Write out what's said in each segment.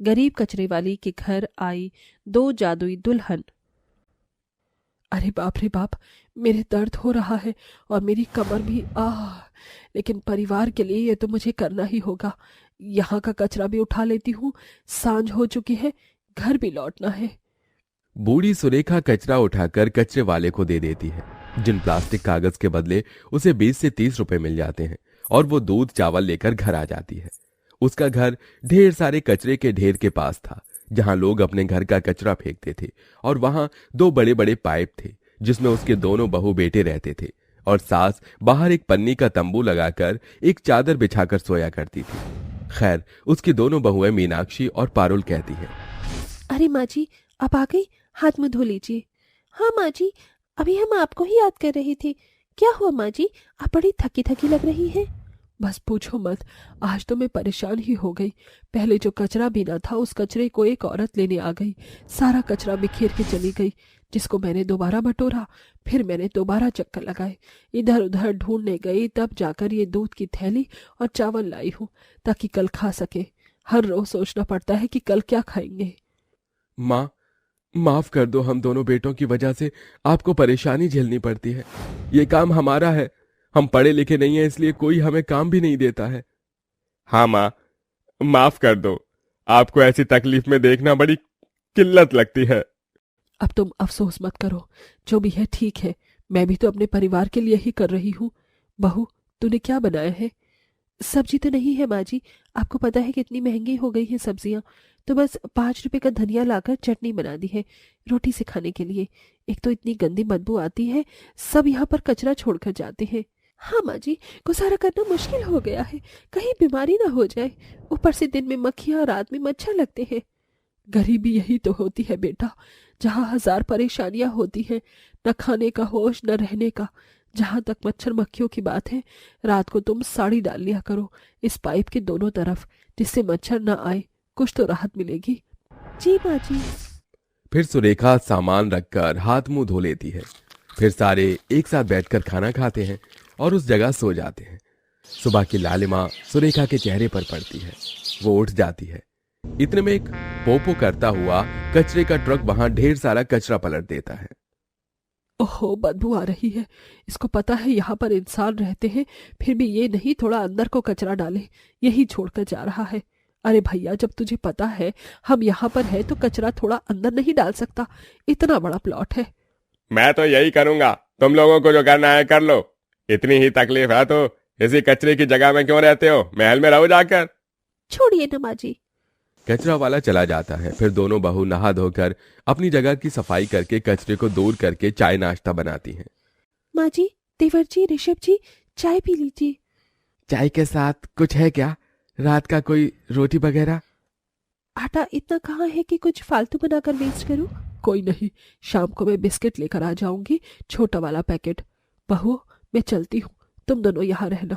गरीब कचरे वाली के घर आई 2 जादुई दुल्हन। अरे बाप रे बाप, मेरे दर्द हो रहा है और मेरी कमर भी। लेकिन परिवार के लिए ये तो मुझे करना ही होगा। यहाँ का कचरा भी उठा लेती हूँ, सांझ हो चुकी है, घर भी लौटना है। बूढ़ी सुरेखा कचरा उठाकर कचरे वाले को दे देती है, जिन प्लास्टिक कागज के बदले उसे 20 से 30 रुपए मिल जाते हैं, और वो दूध चावल लेकर घर आ जाती है। उसका घर ढेर सारे कचरे के ढेर के पास था, जहां लोग अपने घर का कचरा फेंकते थे, और वहां 2 बड़े बड़े पाइप थे जिसमें उसके दोनों बहू बेटे रहते थे, और सास बाहर एक पन्नी का तंबू लगाकर एक चादर बिछाकर सोया करती थी। खैर, उसकी दोनों बहुएं मीनाक्षी और पारुल कहती हैं, अरे माँ जी, आप आ गई, हाथ मुंह धो लीजिए। हाँ माँ जी, अभी हम आपको ही याद कर रहे थे। क्या हुआ माँ जी, आप बड़ी थकी थकी लग रही हैं। बस पूछो मत, आज तो मैं परेशान ही हो गई। पहले जो कचरा बिना था उस कचरे को एक औरत लेने आ गई, सारा कचरा बिखेर के चली गई, जिसको मैंने दोबारा बटोरा। फिर मैंने दोबारा चक्कर लगाए, इधर उधर ढूंढने गई, तब जाकर ये दूध की थैली और चावल लाई हूँ ताकि कल खा सके। हर रोज सोचना पड़ता है कि कल क्या खाएंगे। माँ, माफ कर दो, हम दोनों बेटों की वजह से आपको परेशानी झेलनी पड़ती है। ये काम हमारा है, हम पढ़े लिखे नहीं है, इसलिए कोई हमें काम भी नहीं देता है। हाँ माँ, माफ कर दो, आपको ऐसी तकलीफ में देखना बड़ी किल्लत लगती है। अब तुम अफसोस मत करो, जो भी है ठीक है। मैं भी तो अपने परिवार के लिए ही कर रही हूँ। बहू, तूने क्या बनाया है? सब्जी तो नहीं है माँ जी, आपको पता है कितनी महंगी हो गई है सब्जियाँ, तो बस 5 रुपए का धनिया लाकर चटनी बना दी है रोटी से खाने के लिए। एक तो इतनी गंदी बदबू आती है, सब यहाँ पर कचरा छोड़कर जाते हैं। हाँ माँ जी, गुजारा करना मुश्किल हो गया है, कहीं बीमारी ना हो जाए। ऊपर से दिन में मक्खियाँ, रात में मच्छर लगते हैं। गरीबी यही तो होती है बेटा, जहाँ 1000 परेशानियां होती हैं, न खाने का होश न रहने का। जहाँ तक मच्छर मक्खियों की बात है, रात को तुम साड़ी डाल लिया करो इस पाइप के दोनों तरफ, जिससे मच्छर न आए, कुछ तो राहत मिलेगी। जी माँ जी। फिर सुरेखा सामान रखकर हाथ मुंह धो लेती है। फिर सारे एक साथ बैठकर खाना खाते हैं और उस जगह सो जाते हैं। सुबह की लालिमा सुरेखा के चेहरे पर पड़ती है, वो उठ जाती है। इतने में एक पोपो करता हुआ कचरे का ट्रक वहां ढेर सारा कचरा पलट देता है। ओहो, बदबू आ रही है। इसको पता है यहाँ पर इंसान रहते हैं, फिर भी ये नहीं थोड़ा अंदर को कचरा डाले, यही छोड़कर जा रहा है। अरे भैया, जब तुझे पता है हम यहाँ पर है तो कचरा थोड़ा अंदर नहीं डाल सकता? इतना बड़ा प्लॉट है। मैं तो यही करूंगा, तुम लोगों को जो करना है कर लो। इतनी ही तकलीफ है तो इसी कचरे की जगह में क्यों रहते हो, महल में रहो जाकर। छोड़िए ना माँ जी। कचरा वाला चला जाता है। फिर दोनों बहू नहा धोकर अपनी जगह की सफाई करके कचरे को दूर करके चाय नाश्ता बनाती हैं। माँ जी, देवर जी, ऋषभ जी, चाय पी लीजिए। चाय के साथ कुछ है क्या? रात का कोई रोटी वगैरह? आटा इतना कहाँ है कि कुछ फालतू बनाकर वेस्ट करूं? कोई नहीं, शाम को मैं बिस्किट लेकर आ जाऊंगी, छोटा वाला पैकेट। बहू, मैं चलती हूँ, तुम दोनों यहाँ रहना।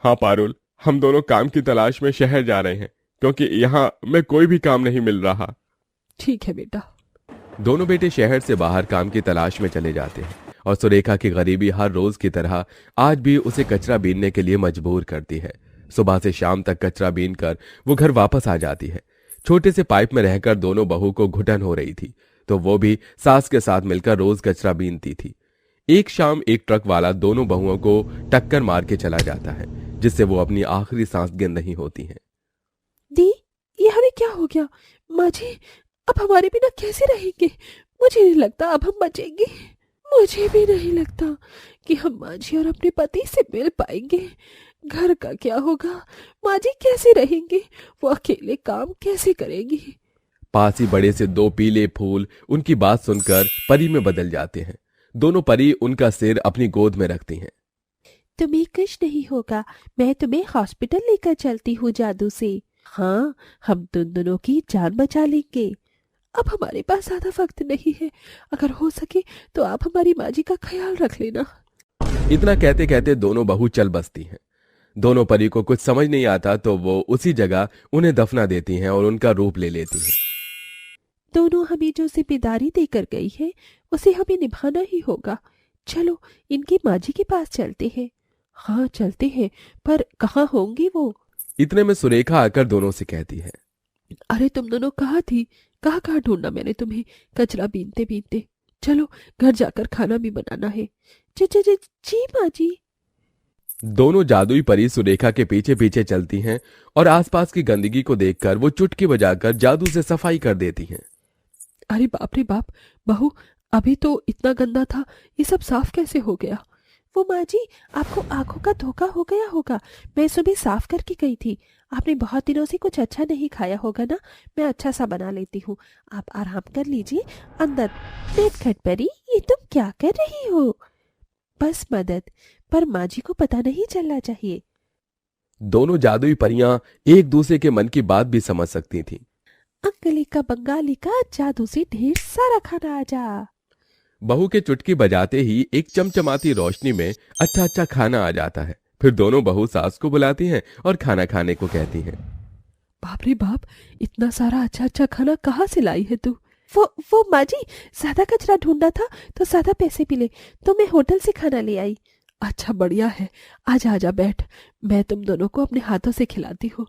हाँ पारुल, हम दोनों काम की तलाश में शहर जा रहे हैं, क्योंकि यहाँ में कोई भी काम नहीं मिल रहा। ठीक है बेटा। दोनों बेटे शहर से बाहर काम की तलाश में चले जाते हैं, और सुरेखा की गरीबी हर रोज की तरह आज भी उसे कचरा बीनने के लिए मजबूर करती है। सुबह से शाम तक कचरा बीन कर वो घर वापस आ जाती है। छोटे से पाइप में रहकर दोनों बहू को घुटन हो रही थी, तो वो भी सास के साथ मिलकर रोज कचरा बीनती थी। एक शाम एक ट्रक वाला दोनों बहुओं को टक्कर मार के चला जाता है, जिससे वो अपनी आखिरी सांस गिन रही होती हैं। दी, ये हमें क्या हो गया? माँ जी, अब हमारे बिना कैसे रहेंगे? मुझे नहीं लगता अब हम बचेंगे। मुझे भी नहीं लगता कि हम माँ जी और अपने पति से मिल पाएंगे। घर का क्या होगा? माँ जी कैसे रहेंगे? वो अकेले काम कैसे करेंगी? पास ही बड़े से 2 पीले फूल उनकी बात सुनकर परी में बदल जाते हैं। दोनों परी उनका सिर अपनी गोद में रखती हैं। तुम्हें कुछ नहीं होगा, मैं तुम्हें हॉस्पिटल लेकर चलती हूँ जादू से। हाँ, हम तुम दोनों की जान बचा लेंगे। अब हमारे पास ज्यादा वक्त नहीं है, अगर हो सके तो आप हमारी माँ जी का ख्याल रख लेना। इतना कहते कहते दोनों बहू चल बसती हैं। दोनों परी को कुछ समझ नहीं आता, तो वो उसी जगह उन्हें दफना देती हैं और उनका रूप ले लेती हैं। दोनों हमें जो जिम्मेदारी देकर गई है उसे हमें निभाना ही होगा। चलो इनकी माँ जी के पास चलते हैं। हाँ चलते हैं, पर कहाँ होंगे वो? इतने में सुरेखा आकर दोनों से कहती है, अरे तुम दोनों कहाँ थी? कहाँ कहाँ ढूंढा मैंने तुम्हें कचरा बीनते बीनते। चलो घर जाकर खाना भी बनाना है। जी जी जी जी माँ जी। दोनों जादुई परी सुरेखा के पीछे पीछे चलती हैं और आसपास की गंदगी को देखकर वो चुटकी बजाकर जादू से सफाई कर देती हैं। अरे बाप रे बाप, बहू अभी तो इतना गंदा था, ये सब साफ कैसे हो गया? वो माँ जी, आपको आंखों का धोखा हो गया होगा। मैं सुबह साफ करके गई थी। आपने बहुत दिनों से कुछ अच्छा नहीं खाया होगा ना। मैं अच्छा सा बना लेती हूँ, आप आराम कर लीजिए। अंदर। नेटखट परी, ये तुम क्या कर रही हो? बस मदद, पर माँ जी को पता नहीं चलना चाहिए। दोनों जादुई परियां एक दूसरे के मन की बात भी समझ सकती थीं। अंकली का बंगाली का जादू से ढेर सारा खाना आ जा। बहू के चुटकी बजाते ही एक चमचमाती रोशनी में अच्छा अच्छा खाना आ जाता है। फिर दोनों बहू सास को बुलाती हैं और खाना खाने को कहती हैं। बाप रे बाप, इतना सारा अच्छा अच्छा खाना कहाँ से लाई है तू? वो माँ जी, ज्यादा कचरा ढूंढना था तो ज्यादा पैसे मिले, तो मैं होटल से खाना ले आई। अच्छा बढ़िया है, आजा आजा बैठ, मैं तुम दोनों को अपने हाथों से खिलाती हूँ।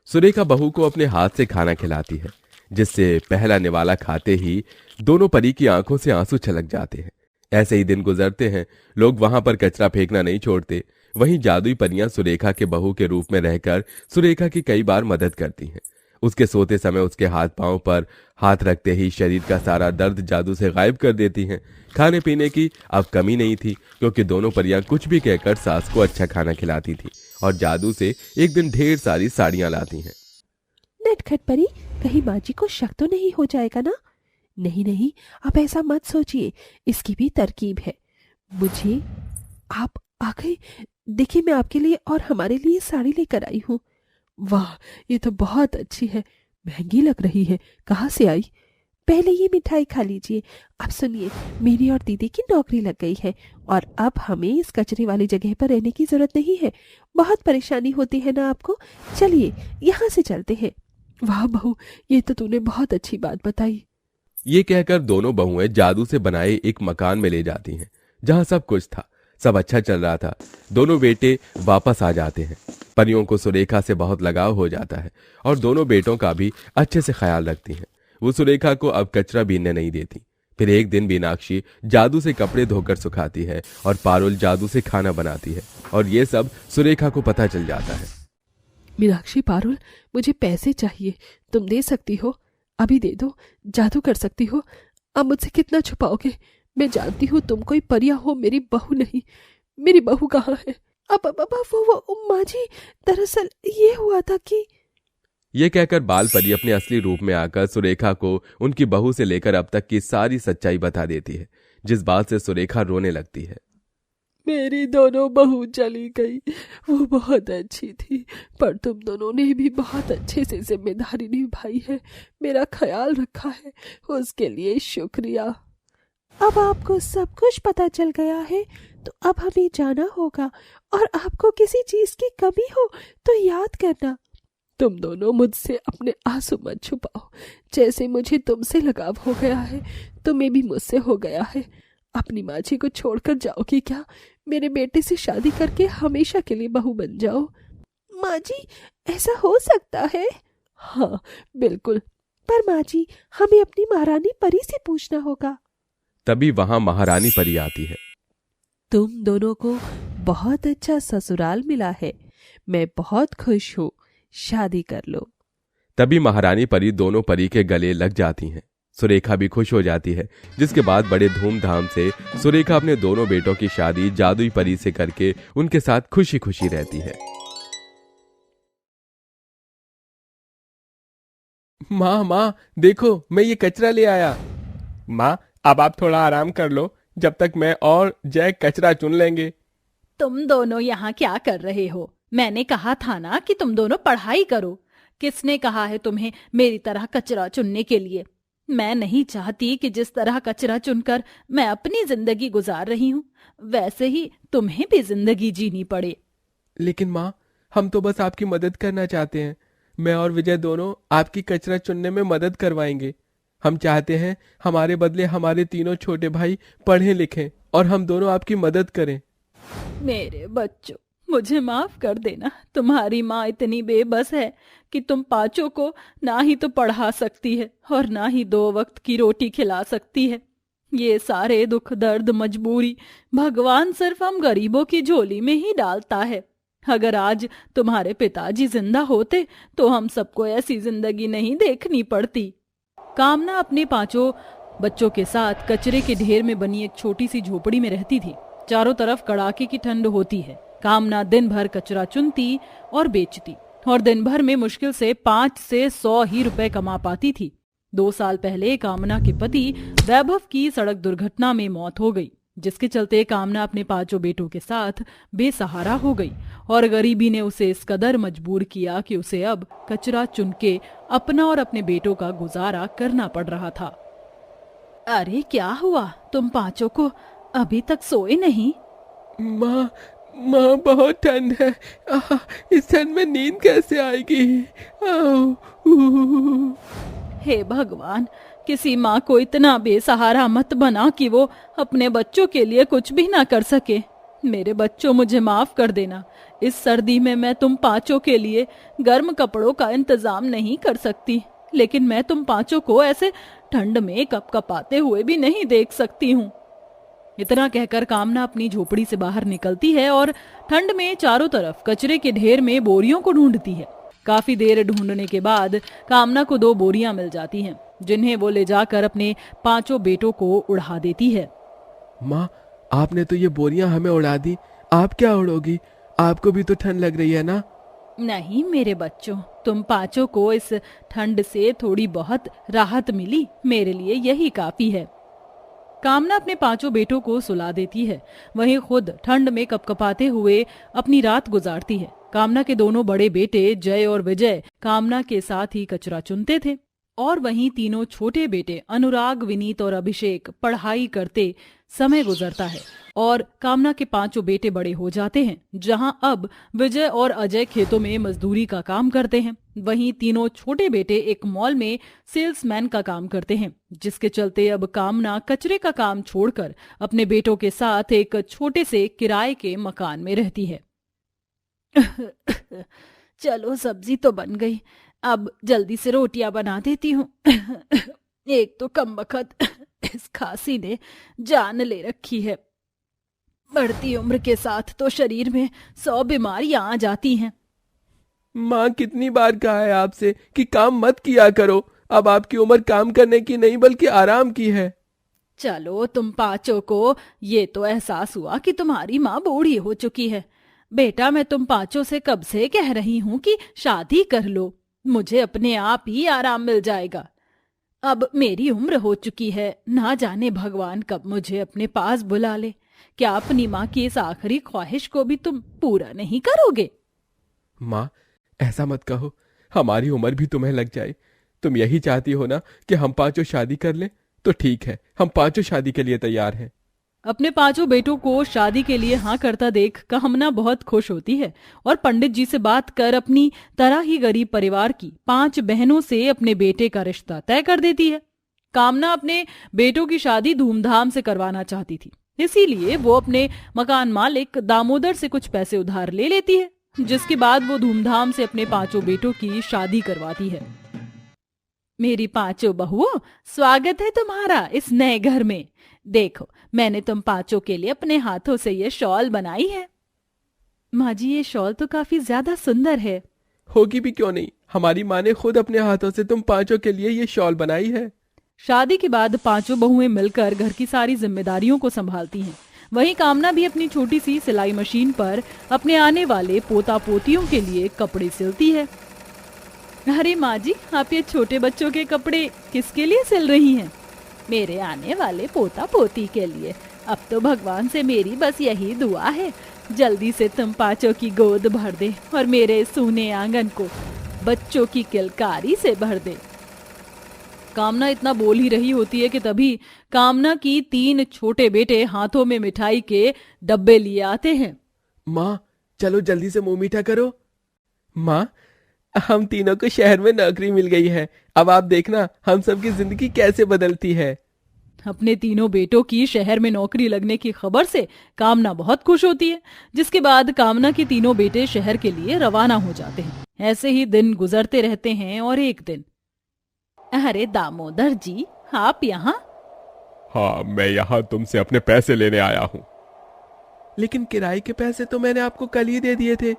सुरेखा बहू को अपने हाथ से खाना खिलाती है, जिससे पहला निवाला खाते ही दोनों परी की आंखों से आंसू छलक जाते हैं। ऐसे ही दिन गुजरते हैं। लोग वहां पर कचरा फेंकना नहीं छोड़ते। वहीं जादुई परियां सुरेखा के बहू के रूप में रहकर सुरेखा की कई बार मदद करती हैं। उसके सोते समय उसके हाथ पांव पर हाथ रखते ही शरीर का सारा दर्द जादू से गायब कर देती हैं। खाने पीने की अब कमी नहीं थी, क्योंकि दोनों परियां कुछ भी कहकर सास को अच्छा खाना खिलाती थी और जादू से एक दिन ढेर सारी साड़ियां लाती हैं। नटखट परी, कहीं माँ जी को शक तो नहीं हो जाएगा ना? नहीं नहीं, आप ऐसा मत सोचिए, इसकी भी तरकीब है। मुझे आप आ गए। देखिए, मैं आपके लिए और हमारे लिए साड़ी लेकर आई हूँ। वाह, ये तो बहुत अच्छी है, महंगी लग रही है, कहाँ से आई? पहले ये मिठाई खा लीजिए। अब सुनिए, मेरी और दीदी की नौकरी लग गई है और अब हमें इस कचरे वाली जगह पर रहने की जरूरत नहीं है। बहुत परेशानी होती है ना आपको। चलिए यहाँ से चलते हैं। वाह बहू, ये तो तूने बहुत अच्छी बात बताई। ये कहकर दोनों बहुएं जादू से बनाए एक मकान में ले जाती हैं, जहां सब कुछ था, सब अच्छा चल रहा था। दोनों बेटे वापस आ जाते हैं। परियों को सुरेखा से बहुत लगाव हो जाता है और दोनों बेटों का भी अच्छे से ख्याल रखती हैं। वो सुरेखा को अब कचरा बीनने नहीं देती। फिर एक दिन मीनाक्षी जादू से कपड़े धोकर सुखाती है और पारुल जादू से खाना बनाती है, और ये सब सुरेखा को पता चल जाता है। मीनाक्षी, पारुल, मुझे पैसे चाहिए, तुम दे सकती हो? अभी दे दो, जादू कर सकती हो। अब मुझसे कितना छुपाओगे? मैं जानती हूँ तुम कोई परिया हो, मेरी बहू नहीं। मेरी बहू कहाँ है? अब वो माँ जी, दरअसल ये हुआ था कि। ये कहकर बाल परी अपने असली रूप में आकर सुरेखा को उनकी बहू से लेकर अब तक की सारी सच्चाई बता देती है, जिस बात से सुरेखा रोने लगती है। मेरी दोनों बहू चली गई, वो बहुत अच्छी थी, पर तुम दोनों ने भी बहुत अच्छे से जिम्मेदारी निभाई है, मेरा ख्याल रखा है, उसके लिए शुक्रिया। अब आपको सब कुछ पता चल गया है, तो अब हमें जाना होगा, और आपको किसी चीज की कमी हो तो याद करना। तुम दोनों मुझसे अपने आंसू मत छुपाओ। जैसे मुझे तुमसे लगाव हो गया है, तुम्हें भी मुझसे हो गया है। अपनी माँ जी को छोड़कर जाओगी क्या? मेरे बेटे से शादी करके हमेशा के लिए बहू बन जाओ। माँ जी, ऐसा हो सकता है? हाँ बिल्कुल। पर माँ जी, हमें अपनी महारानी परी से पूछना होगा। तभी वहां महारानी परी आती है। तुम दोनों को बहुत अच्छा ससुराल मिला है, मैं बहुत खुश हूँ, शादी कर लो। तभी महारानी परी दोनों परी के गले लग जाती हैं। सुरेखा भी खुश हो जाती है, जिसके बाद बड़े धूमधाम से सुरेखा अपने दोनों बेटों की शादी जादुई परी से करके उनके साथ खुशी खुशी रहती है। माँ देखो, मैं ये कचरा ले आया। माँ, अब आप थोड़ा आराम कर लो, जब तक मैं और जय कचरा चुन लेंगे। तुम दोनों यहाँ क्या कर रहे हो? मैंने कहा था ना कि तुम दोनों पढ़ाई करो। किसने कहा है तुम्हें मेरी तरह कचरा चुनने के लिए? मैं नहीं चाहती कि जिस तरह कचरा चुनकर मैं अपनी जिंदगी गुजार रही हूँ, वैसे ही तुम्हें भी जिंदगी जीनी पड़े। लेकिन माँ, हम तो बस आपकी मदद करना चाहते हैं। मैं और विजय दोनों आपकी कचरा चुनने में मदद करवाएंगे। हम चाहते हैं हमारे बदले हमारे तीनों छोटे भाई पढ़ें लिखें और हम दोनों आपकी मदद करें। मेरे बच्चों, मुझे माफ कर देना। तुम्हारी माँ इतनी बेबस है कि तुम पांचों को ना ही तो पढ़ा सकती है और ना ही 2 वक्त की रोटी खिला सकती है। ये सारे दुख दर्द मजबूरी भगवान सिर्फ हम गरीबों की झोली में ही डालता है। अगर आज तुम्हारे पिताजी जिंदा होते तो हम सबको ऐसी जिंदगी नहीं देखनी पड़ती। कामना अपने 5 बच्चों के साथ कचरे के ढेर में बनी एक छोटी सी झोपड़ी में रहती थी। चारों तरफ कड़ाके की ठंड होती है। कामना दिन भर कचरा चुनती और बेचती और दिन भर में मुश्किल से 5 से 100 ही रुपए कमा पाती थी। 2 साल पहले कामना के पति वैभव की सड़क दुर्घटना में मौत हो गई, जिसके चलते कामना अपने 5 बेटों के साथ बेसहारा हो गई और गरीबी ने उसे इस कदर मजबूर किया कि उसे अब कचरा चुन के अपना और अपने बेटों का गुजारा करना पड़ रहा था। अरे क्या हुआ, तुम 5 को अभी तक सोए नहीं? माँ माँ बहुत ठंड है। इस ठंड में नींद कैसे आएगी? हे भगवान, किसी माँ को इतना बेसहारा मत बना कि वो अपने बच्चों के लिए कुछ भी ना कर सके। मेरे बच्चों, मुझे माफ कर देना। इस सर्दी में मैं तुम 5 के लिए गर्म कपड़ों का इंतजाम नहीं कर सकती, लेकिन मैं तुम 5 को ऐसे ठंड में कपकपाते हुए भी नहीं देख सकती हूँ। इतना कहकर कामना अपनी झोपड़ी से बाहर निकलती है और ठंड में चारों तरफ कचरे के ढेर में बोरियों को ढूंढती है। काफी देर ढूंढने के बाद कामना को 2 बोरियां मिल जाती हैं, जिन्हें वो ले जाकर अपने 5 बेटों को उड़ा देती है। माँ, आपने तो ये बोरियां हमें उड़ा दी, आप क्या उड़ोगी? आपको भी तो ठंड लग रही है ना? नहीं मेरे बच्चों, तुम 5 को इस ठंड से थोड़ी बहुत राहत मिली, मेरे लिए यही काफी है। कामना अपने 5 बेटों को सुला देती है, वहीं खुद ठंड में कपकपाते हुए अपनी रात गुजारती है। कामना के दोनों बड़े बेटे जय और विजय कामना के साथ ही कचरा चुनते थे और वहीं तीनों छोटे बेटे अनुराग, विनीत और अभिषेक पढ़ाई करते समय गुजरता है और कामना के 5 बेटे बड़े हो जाते हैं। जहां अब विजय और अजय खेतों में मजदूरी का काम करते हैं, वहीं तीनों छोटे बेटे एक मॉल में सेल्समैन का काम करते हैं, जिसके चलते अब कामना कचरे का काम छोड़कर अपने बेटों के साथ एक छोटे से किराए के मकान में रहती है। चलो सब्जी तो बन गई, अब जल्दी से रोटियां बना देती हूँ। एक तो कमबख्त इस खांसी ने जान ले रखी है। बढ़ती उम्र के साथ तो शरीर में 100 बीमारियां आ जाती हैं। माँ, कितनी बार कहा है आपसे कि काम मत किया करो। अब आपकी उम्र काम करने की नहीं बल्कि आराम की है। चलो, तुम 5 को ये तो एहसास हुआ कि तुम्हारी माँ बूढ़ी हो चुकी है। बेटा, मैं तुम 5 से कब से कह रही हूँ कि शादी कर लो, मुझे अपने आप ही आराम मिल जाएगा। अब मेरी उम्र हो चुकी है, ना जाने भगवान कब मुझे अपने पास बुला ले। क्या अपनी माँ की इस आखिरी ख्वाहिश को भी तुम पूरा नहीं करोगे? माँ, ऐसा मत कहो, हमारी उम्र भी तुम्हें लग जाए। तुम यही चाहती हो ना कि हम 5 शादी कर लें? तो ठीक है, हम 5 शादी के लिए तैयार हैं। अपने 5 बेटों को शादी के लिए हाँ करता देख कामना बहुत खुश होती है और पंडित जी से बात कर अपनी तरह ही गरीब परिवार की 5 बहनों से अपने बेटे का रिश्ता तय कर देती है। कामना अपने बेटों की शादी धूमधाम से करवाना चाहती थी, इसीलिए वो अपने मकान मालिक दामोदर से कुछ पैसे उधार ले लेती है, जिसके बाद वो धूमधाम से अपने 5 बेटों की शादी करवाती है। मेरी 5 बहुओं, स्वागत है तुम्हारा इस नए घर में। देखो, मैंने तुम 5 के लिए अपने हाथों से ये शॉल बनाई है। माँ जी, ये शॉल तो काफी ज्यादा सुंदर है। होगी भी क्यों नहीं, हमारी माँ ने खुद अपने हाथों से तुम 5 के लिए ये शॉल बनाई है। शादी के बाद 5 बहुएं मिलकर घर की सारी जिम्मेदारियों को संभालती हैं। वहीं कामना भी अपनी छोटी सी सिलाई मशीन पर अपने आने वाले पोता पोतियों के लिए कपड़े सिलती है। अरे माँ जी, आप ये छोटे बच्चों के कपड़े किसके लिए सिल रही हैं? मेरे आने वाले पोता पोती के लिए। अब तो भगवान से मेरी बस यही दुआ है, जल्दी से तुम 5 की गोद भर दे और मेरे सूने आंगन को बच्चों की किलकारी से भर दे। कामना इतना बोल ही रही होती है कि तभी कामना की 3 छोटे बेटे हाथों में मिठाई के डब्बे लिए आते हैं। माँ, चलो जल्दी से मुंह मीठा करो। माँ, हम तीनों को शहर में नौकरी मिल गई है। अब आप देखना हम सबकी जिंदगी कैसे बदलती है। अपने तीनों बेटों की शहर में नौकरी लगने की खबर से कामना बहुत खुश होती है, जिसके बाद कामना के तीनों बेटे शहर के लिए रवाना हो जाते हैं। ऐसे ही दिन गुजरते रहते हैं और एक दिन, अरे दामोदर जी, आप यहाँ? हाँ, मैं यहाँ तुमसे अपने पैसे लेने आया हूँ। लेकिन किराए के पैसे तो मैंने आपको कल ही दे दिए थे।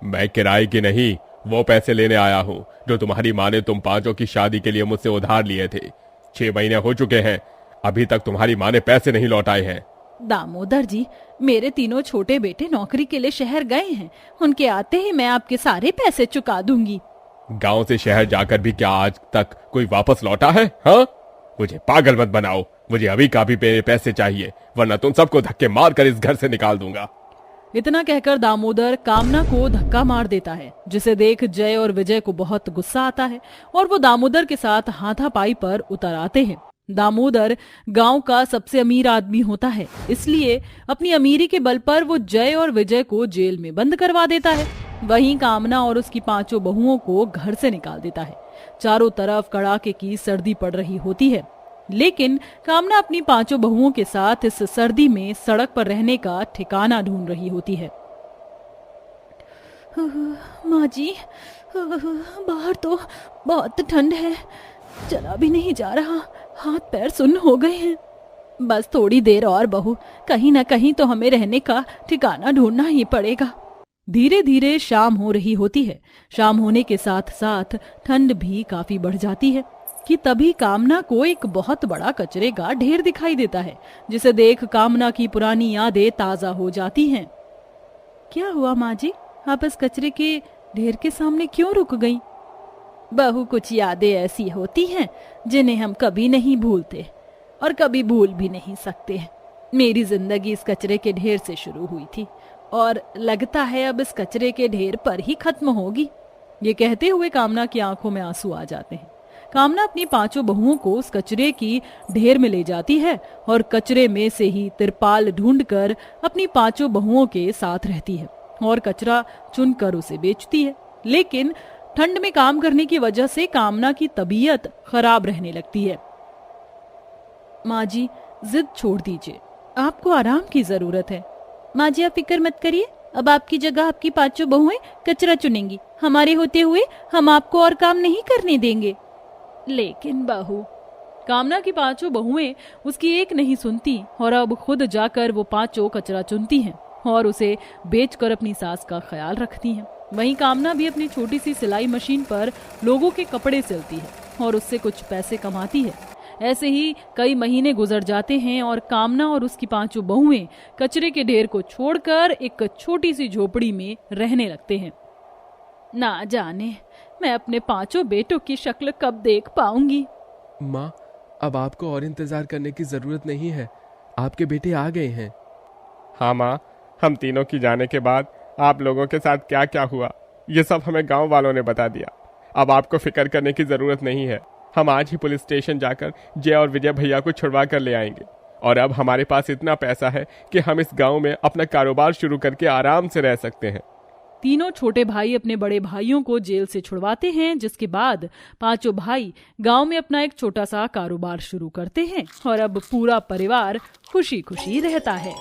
मैं किराए की नहीं, वो पैसे लेने आया हूँ जो तुम्हारी माँ ने तुम पांचों की शादी के लिए मुझसे उधार लिए थे। 6 महीने हो चुके हैं, अभी तक तुम्हारी माँ ने पैसे नहीं लौटाए हैं। दामोदर जी, मेरे तीनों छोटे बेटे नौकरी के लिए शहर गए हैं, उनके आते ही मैं आपके सारे पैसे चुका दूंगी। गांव से शहर जाकर भी क्या आज तक कोई वापस लौटा है? हाँ, मुझे पागल मत बनाओ, मुझे अभी का भी मेरे पैसे चाहिए, वरना तुम सबको धक्के मार कर इस घर से निकाल दूंगा। इतना कहकर दामोदर कामना को धक्का मार देता है, जिसे देख जय और विजय को बहुत गुस्सा आता है और वो दामोदर के साथ हाथापाई पर उतर आते हैं। दामोदर गांव का सबसे अमीर आदमी होता है, इसलिए अपनी अमीरी के बल पर वो जय और विजय को जेल में बंद करवा देता है। वहीं कामना और उसकी पांचों बहुओं को घर से निकाल देता है। चारों तरफ कड़ाके की सर्दी पड़ रही होती है, लेकिन कामना अपनी पांचों बहुओं के साथ इस सर्दी में सड़क पर रहने का ठिकाना ढूंढ रही होती है। माँ जी, बाहर तो बहुत ठंड है, चला भी नहीं जा रहा, हाथ पैर सुन्न हो गए हैं। बस थोड़ी देर और बहू, कहीं ना कहीं तो हमें रहने का ठिकाना ढूंढना ही पड़ेगा। धीरे धीरे शाम हो रही होती है। शाम होने के साथ साथ ठंड भी काफी बढ़ जाती है कि तभी कामना को एक बहुत बड़ा कचरे का ढेर दिखाई देता है, जिसे देख कामना की पुरानी यादें ताजा हो जाती हैं। क्या हुआ माँ जी, आप इस कचरे के ढेर के सामने क्यों रुक गईं? बहू, कुछ यादें ऐसी होती हैं जिन्हें हम कभी नहीं भूलते और कभी भूल भी नहीं सकते। मेरी जिंदगी इस कचरे के ढेर से शुरू हुई थी और लगता है अब इस कचरे के ढेर पर ही खत्म होगी। ये कहते हुए कामना की आंखों में आंसू आ जाते हैं। कामना अपनी पांचों बहुओं को उस कचरे की ढेर में ले जाती है और कचरे में से ही तिरपाल ढूंढकर अपनी पांचों बहुओं के साथ रहती है और कचरा चुनकर उसे बेचती है। लेकिन ठंड में काम करने की वजह से कामना की तबीयत खराब रहने लगती है। माँ जी, जिद छोड़ दीजिए, आपको आराम की जरूरत है। माँ जी, आप फिक्र मत करिए, अब आपकी जगह आपकी पांचों बहुएं कचरा चुनेंगी। हमारे होते हुए हम आपको और काम नहीं करने देंगे। लेकिन बहू, कामना की पांचों बहुएं उसकी एक नहीं सुनती और अब खुद जाकर वो पांचों कचरा चुनती हैं और उसे बेचकर अपनी सास का ख्याल रखती हैं। वहीं कामना भी अपनी छोटी सी सिलाई मशीन पर लोगों के कपड़े सिलती है और उससे कुछ पैसे कमाती है। ऐसे ही कई महीने गुजर जाते हैं और कामना और उसकी पांचों बहुएं कचरे के ढेर को छोड़कर एक छोटी सी झोपड़ी में रहने लगते हैं। ना जाने मैं अपने पांचों बेटों की शक्ल कब देख पाऊंगी। माँ, अब आपको और इंतजार करने की जरूरत नहीं है, आपके बेटे आ गए हैं। हाँ माँ, हम तीनों की जाने के बाद आप लोगों के साथ क्या क्या हुआ ये सब हमें गांव वालों ने बता दिया। अब आपको फिक्र करने की जरूरत नहीं है। हम आज ही पुलिस स्टेशन जाकर जय और विजय भैया को छुड़वा कर ले आएंगे और अब हमारे पास इतना पैसा है कि हम इस गांव में अपना कारोबार शुरू करके आराम से रह सकते हैं। तीनों छोटे भाई अपने बड़े भाइयों को जेल से छुड़वाते हैं, जिसके बाद पांचों भाई गांव में अपना एक छोटा सा कारोबार शुरू करते हैं और अब पूरा परिवार खुशी खुशी रहता है।